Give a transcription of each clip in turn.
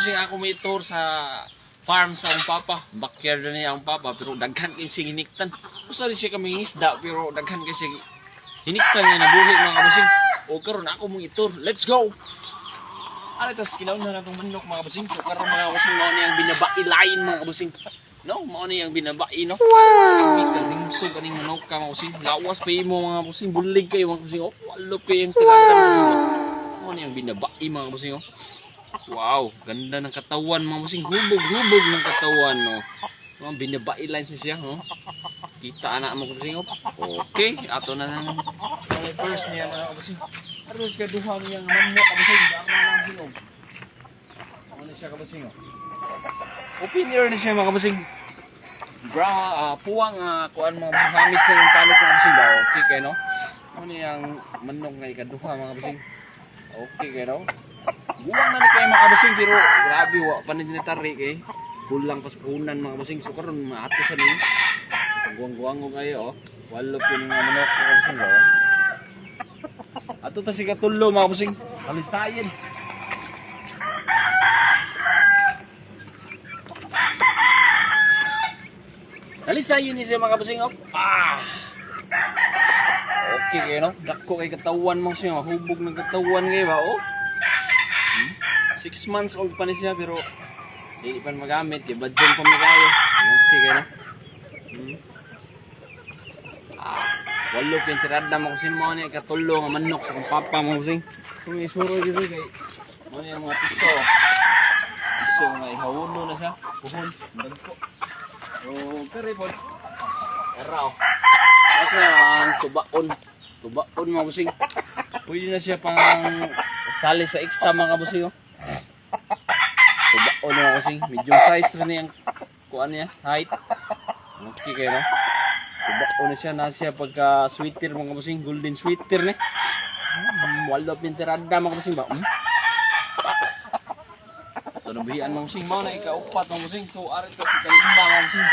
busing ako may tour sa farm sa akong papa. Backyard na niya akong papa pero daghan kayo siya hiniktan. Usa rin siya kami isda pero daghan kayo siya hiniktan nga nabuhi mga busing. O karon ako mong itur. Let's go! Ano tas kilaw na itong manok mga busing. So karon mga busing mao niyang binabailain mga busing. No, mao niyang binabai no. Wow! Kalimsog kaning manok ka mga busing. Lawas pa imo mga busing. Bulig kayo mga busing. Oh, walo pa yung tiranda mga busing. Mao niyang binabai mga busing oh. Wow, ganda ng katawan mga busing. Hubog-hubog ng katawan no. Oh, binabailain siya no. Kita anak mo busing oh. Okay, ato na nang first niya mga busing. Aros ka duha niyang manok kabusing. Daan na lang sinog. Ano siya kabusing oh. Opinion na siya mga kabusing. Puwang kuan mga hamis na yung panik mga kabusing daw. Okay kayo no. Ano yung manok nga ikaduha mga kabusing. Okay kayo no. Buwang na ni kayo mga kabusing pero grabe wa pa na dinatari kay. Kulang pas puhunan mga kabusing. So karon maato sa ni. Guwang-guwang ko kayo oh. Walo po ng manok mga kabusing daw. Ato ta si katulo mga kabusing. Kalisayin. Kalisayin ni siya mga kabusing oh. Okay kayo no. Dako kay katawan mo siya. Hubog ng katawan kayo ba oh. 6 months old pa ni siya pero hindi pa magamit. Ibadyon pa mo kayo. Okay kayo no. Walo pintirada mo kusin mo niya katulo nga manok sa kong papa mo kusin. Kung isuro dito kay mo niya mga piso. Piso nga ihawuno na siya. Puhon. Dagko. Pero po. Eraw. Kasi ang tubaon. Tubaon mga busing. Pwede na siya pang sali sa exam mga busing. Tubaon mga busing. Medium size rin yung kuan niya. Height. Okay kayo no. Tubaon na siya. Na siya pagka sweater mga busing. Golden sweater ne. Wala pintirada mga busing ba? Ito nabihian mga busing. Mau na ikaupat mga busing. So arit ko si kalimba mga busing.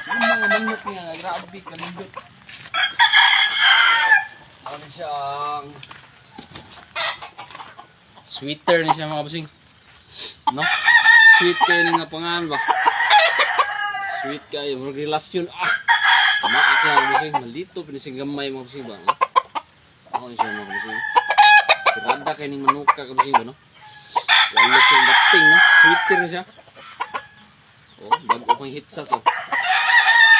Yung mga manok niya, grabe, kalindot. Ano siya ang sweater niya siya mga busing. No? Sweater nga pangalan ba? Sweet kayo, magrelasyon. Maak na mga busing, malito, pinising gamay mga busing ba? Ano siya mga busing? Tirada kayo ng manuka ka busing ba no? Walo ko yung dating no? Sweater na siya. Oh, bago ko yung hitsas oh.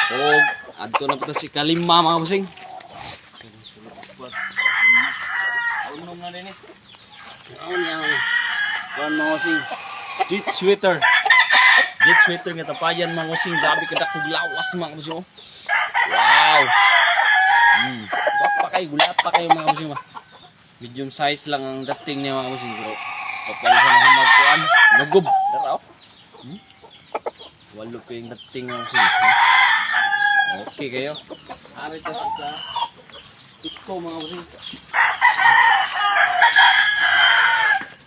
Oh, adto na po si kalima mga busing. Unong na rin eh. Ano niya mga busing. Jet sweater. Jet sweater nga tapayan mga busing. Grabe kadakog lawas mga busing. Wow. Gulat pa kayo mga busing. Medium size lang ang dating niya mga busing. Pero kapag siya na humagpuan. Nagob. Daraw. Walo pa yung dating mga busing. Okay kayo. Arit ka sa ito mga busing.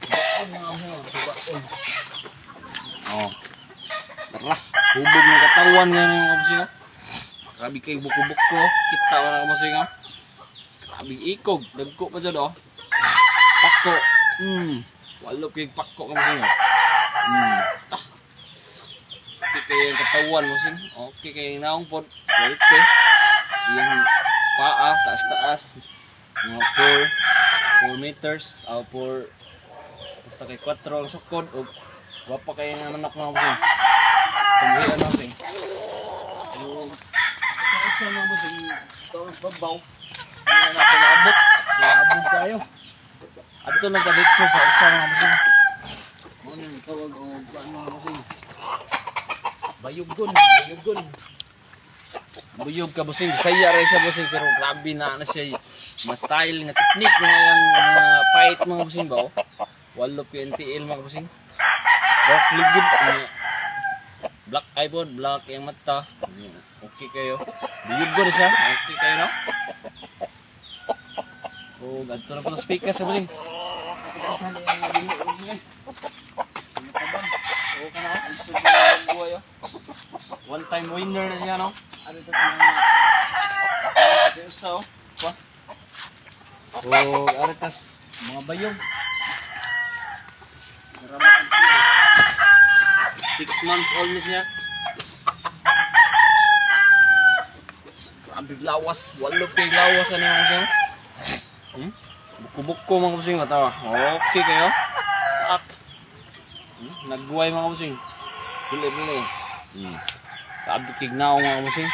Baon mga busing. Baon. Oh. Tara. Hubog ng katawan nga mga busing. Grabe kayo buko-buko. Kita mga busing. Grabe ikog. Dagko pa dyan oh. Pako. Walo pa yung pako ka busing. Okay kayo yung katawan mo sin. Okay kayo yung naong pod. Okay. Yung paa, taas-taas. Mga 4 meters. 4 basta kay 4 ang sukod. O wapa kayo ng manok mga busing. Tumbuyan mo sin. Isa mga busing. Ito ang babaw. Hindi na natin naabot. Naabot tayo. At ito nagkadito sa isa mga busing. Ano yung tawag o mga busing. Bayugon. Buyog ka busing. Saya rin siya busing. Pero grabe na siya. Mas style nga technique nga yung fight mga busing ba? Walo PNTL mga busing. Dark ligid. Black eyeball. Black yung mata. Okay kayo. Buyog ko rin siya. Okay kayo no? O ganito na po sa speaker sa busing. One time winner na siya, no? Ano ito mga so, o aritas mga bayong. Marami ang 6 months old na siya. Grabe lawas, walo kay lawas ano mo siya. Buko-buko mga kabusing matawa. Okay kayo. Up. Nagbuhay mga kabusing. Bili-bili. Grabe kignaw mga kabusing.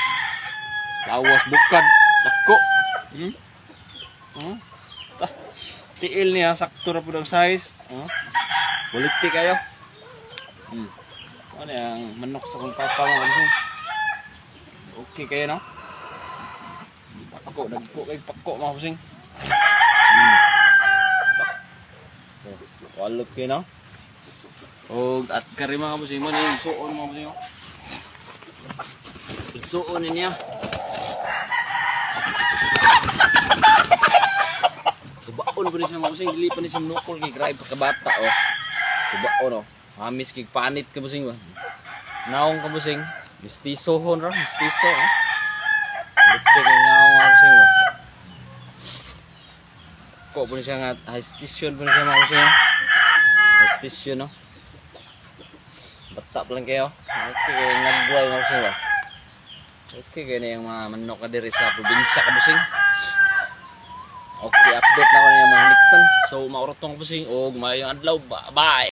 Lawas bukad. Dako. Tiil niya, sakto na po ng size. Bulikti kayo. Ano yung manok sa kong papa mga kabusing. Okay kayo no? Pako, nagpo kayo pako mga kabusing. Walop kayo no? O at kari mga kabusing mo na yung suon mga kabusing mo. Igsuon niya. Kubaon pa rin siya mga kabusing. Dili pa rin siya nukol kay grabe pagkabata o. Kubaon o. Hamis kay panit kabusing ba. Naong kabusing. Mistisohon ra. Mistiso o. Lupit kay naong mga kabusing ba. Ko po siya nga high station po siya mga kabusing. High station no. Bata pa lang kayo. Okay, nagbuhay mga kabusing ba. Okay, kaya na yung mga manok ka diri sa probinsya kabusing. Okay, update na ako na yung mga hiniktan. So, maurotong kabusing o gumayong adlaw. Bye!